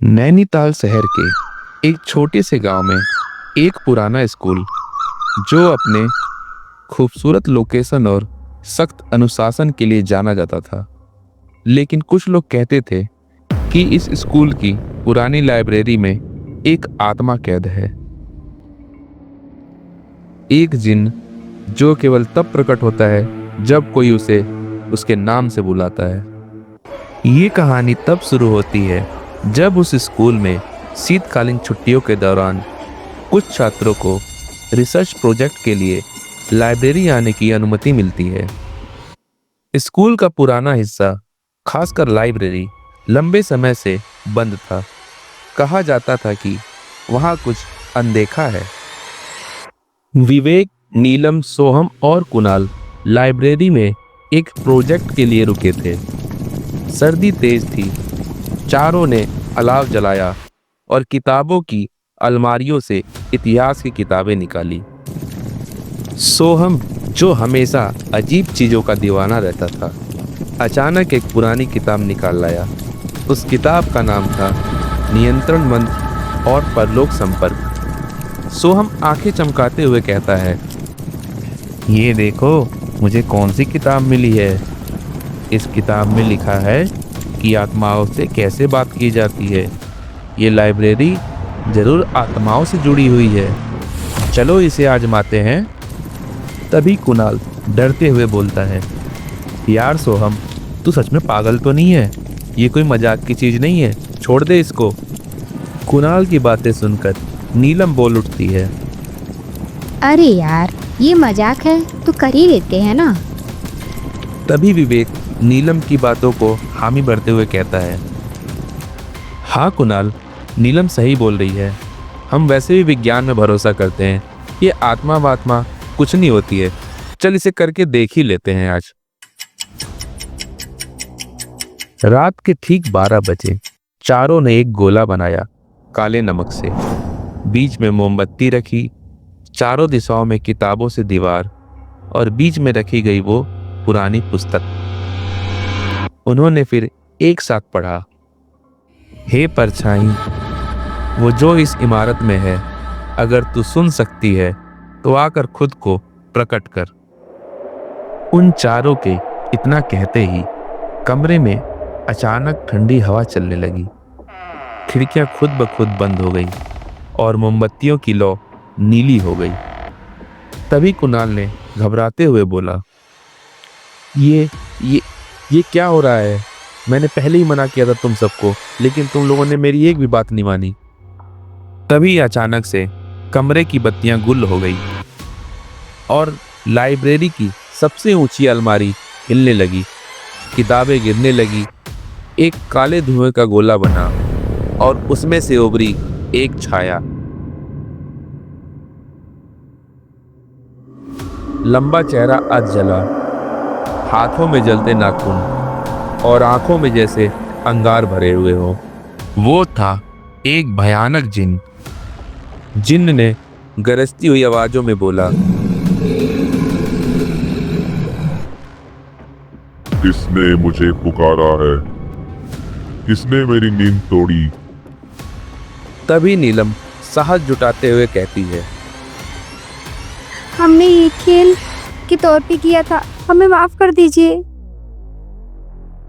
नैनीताल शहर के एक छोटे से गांव में एक पुराना स्कूल जो अपने खूबसूरत लोकेशन और सख्त अनुशासन के लिए जाना जाता था। लेकिन कुछ लोग कहते थे कि इस स्कूल की पुरानी लाइब्रेरी में एक आत्मा कैद है, एक जिन जो केवल तब प्रकट होता है जब कोई उसे उसके नाम से बुलाता है। ये कहानी तब शुरू होती है जब उस स्कूल में शीतकालीन छुट्टियों के दौरान कुछ छात्रों को रिसर्च प्रोजेक्ट के लिए लाइब्रेरी आने की अनुमति मिलती है। स्कूल का पुराना हिस्सा, खासकर लाइब्रेरी, लंबे समय से बंद था। कहा जाता था कि वहाँ कुछ अनदेखा है। विवेक, नीलम, सोहम और कुणाल लाइब्रेरी में एक प्रोजेक्ट के लिए रुके थे। सर्दी तेज थी। चारों ने अलाव जलाया और किताबों की अलमारियों से इतिहास की किताबें निकाली। सोहम, जो हमेशा अजीब चीजों का दीवाना रहता था, अचानक एक पुरानी किताब निकाल लाया। उस किताब का नाम था नियंत्रण मंत्र और परलोक संपर्क। सोहम आंखें चमकाते हुए कहता है, ये देखो, मुझे कौन सी किताब मिली है। इस किताब में लिखा है कि आत्माओं से कैसे बात की जाती है। ये लाइब्रेरी जरूर आत्माओं से जुड़ी हुई है। चलो इसे आजमाते हैं। तभी कुणाल डरते हुए बोलता है, यार सोहम, तू सच में पागल तो नहीं है? ये कोई मजाक की चीज नहीं है, छोड़ दे इसको। कुणाल की बातें सुनकर नीलम बोल उठती है, अरे यार, ये मजाक है तो कर ही लेते हैं ना। तभी विवेक नीलम की बातों को हामी भरते हुए कहता है, हाँ कुणाल, नीलम सही बोल रही है। हम वैसे भी विज्ञान में भरोसा करते हैं। ये आत्मा वात्मा कुछ नहीं होती है। चल इसे करके देख ही लेते हैं आज। रात के ठीक 12 बजे चारों ने एक गोला बनाया काले नमक से। बीच में मोमबत्ती रखी, चारों दिशाओं में किताबों से दीवार और बीच में रखी गई वो पुरानी पुस्तक। उन्होंने फिर एक साथ पढ़ा, हे परछाई, वो जो इस इमारत में है, अगर तू सुन सकती है तो आकर खुद को प्रकट कर। उन चारों के इतना कहते ही कमरे में अचानक ठंडी हवा चलने लगी। खिड़कियां खुद ब खुद बंद हो गई और मोमबत्तियों की लौ नीली हो गई। तभी कुणाल ने घबराते हुए बोला, ये क्या हो रहा है? मैंने पहले ही मना किया था तुम सबको, लेकिन तुम लोगों ने मेरी एक भी बात नहीं मानी। तभी अचानक से कमरे की बत्तियां गुल हो गई और लाइब्रेरी की सबसे ऊंची अलमारी हिलने लगी। किताबें गिरने लगी। एक काले धुएं का गोला बना और उसमें से उभरी एक छाया। लंबा चेहरा अध जला, हाथों में जलते नाखून और आंखों में जैसे अंगार भरे हुए हो। वो था एक भयानक जिन। जिन ने गरजती हुई आवाजों में बोला, किसने मुझे पुकारा है? किसने मेरी नींद तोड़ी? तभी नीलम साहस जुटाते हुए कहती है, हमने ये खेल के तौर पे किया था, हमें माफ कर दीजिए।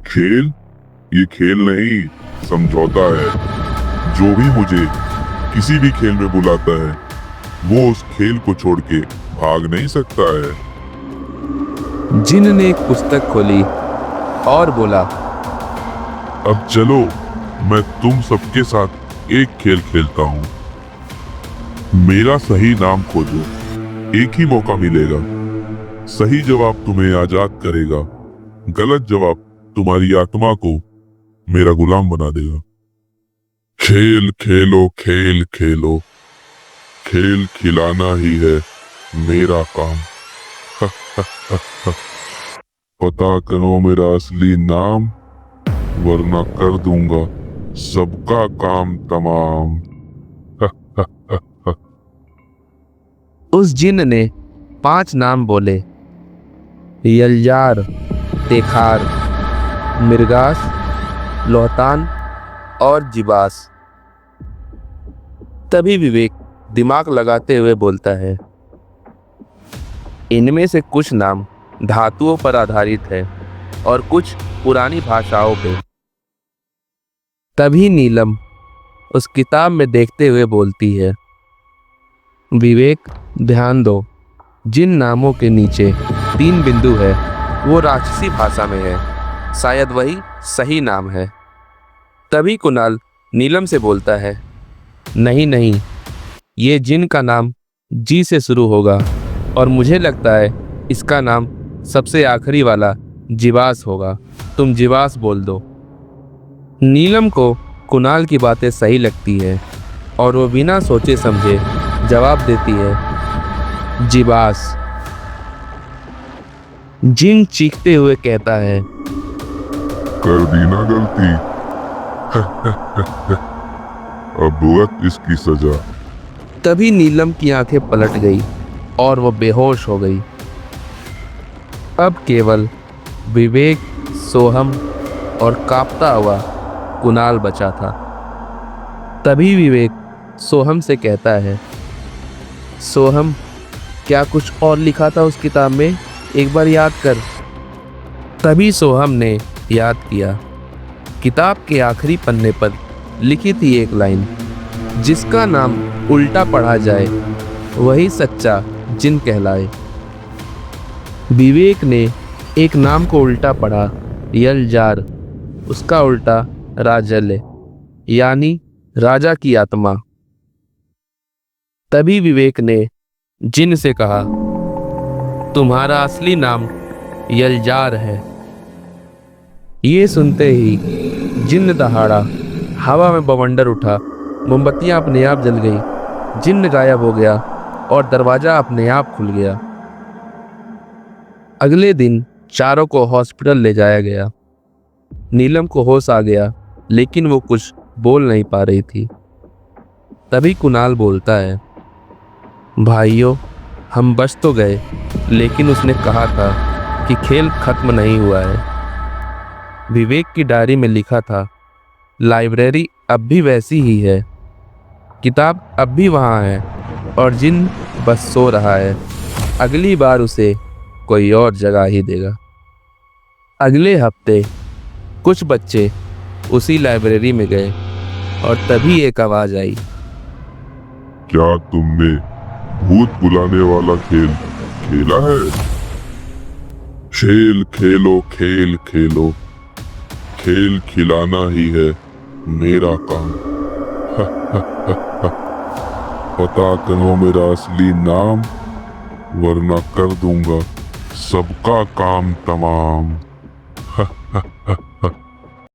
खेल? ये खेल नहीं, समझौता है। जो भी मुझे किसी भी खेल में बुलाता है, वो उस खेल को छोड़ के भाग नहीं सकता है। जिन ने एक पुस्तक खोली और बोला, अब चलो, मैं तुम सबके साथ एक खेल खेलता हूँ। मेरा सही नाम खोजो, एक ही मौका मिलेगा। सही जवाब तुम्हें आजाद करेगा, गलत जवाब तुम्हारी आत्मा को मेरा गुलाम बना देगा। खेल खेलो, खेल खेलो, खेल खिलाना ही है मेरा काम। पता करो मेरा असली नाम, वरना कर दूंगा सबका काम तमाम। उस जिन ने 5 नाम बोले, यलजार, तेखार, मिर्गास, लोहतान और जिबास। तभी विवेक दिमाग लगाते हुए बोलता है, इनमें से कुछ नाम धातुओं पर आधारित है और कुछ पुरानी भाषाओं पे। तभी नीलम उस किताब में देखते हुए बोलती है, विवेक ध्यान दो, जिन नामों के नीचे 3 बिंदु है वो राक्षसी भाषा में है, शायद वही सही नाम है। तभी कुणाल नीलम से बोलता है, नहीं नहीं, ये जिन का नाम जी से शुरू होगा और मुझे लगता है इसका नाम सबसे आखिरी वाला जीवास होगा, तुम जीवास बोल दो। नीलम को कुणाल की बातें सही लगती है और वो बिना सोचे समझे जवाब देती है, जीवास। जिन चीखते हुए कहता है, कर दी ना गलती। अब भुगत इसकी सजा। तभी नीलम की आंखें पलट गई और वो बेहोश हो गई। अब केवल विवेक, सोहम और कांपता हुआ कुणाल बचा था। तभी विवेक सोहम से कहता है, सोहम, क्या कुछ और लिखा था उस किताब में, एक बार याद कर। तभी सोहम ने याद किया। किताब के आखिरी पन्ने पर लिखी थी एक लाइन, जिसका नाम उल्टा पढ़ा जाए वही सच्चा जिन कहलाए। विवेक ने एक नाम को उल्टा पढ़ा, यलजार, उसका उल्टा राजल्य, यानी राजा की आत्मा। तभी विवेक ने जिन से कहा, तुम्हारा असली नाम यलजार है। ये सुनते ही जिन्न दहाड़ा, हवा में बवंडर उठा, मोमबत्तियां अपने आप जल गई, जिन्न गायब हो गया और दरवाजा अपने आप खुल गया। अगले दिन चारों को हॉस्पिटल ले जाया गया। नीलम को होश आ गया, लेकिन वो कुछ बोल नहीं पा रही थी। तभी कुणाल बोलता है, भाइयों, हम बच तो गए, लेकिन उसने कहा था कि खेल खत्म नहीं हुआ है। विवेक की डायरी में लिखा था, लाइब्रेरी अब भी वैसी ही है, किताब अब भी वहाँ है और जिन बस सो रहा है। अगली बार उसे कोई और जगह ही देगा। अगले हफ्ते कुछ बच्चे उसी लाइब्रेरी में गए और तभी एक आवाज आई, क्या तुमने भूत बुलाने वाला खेल खेला है? खेल खेलो, खेल खेलो, खेल खिलाना ही है मेरा काम। पता करो मेरा असली नाम, वरना कर दूंगा सबका काम तमाम।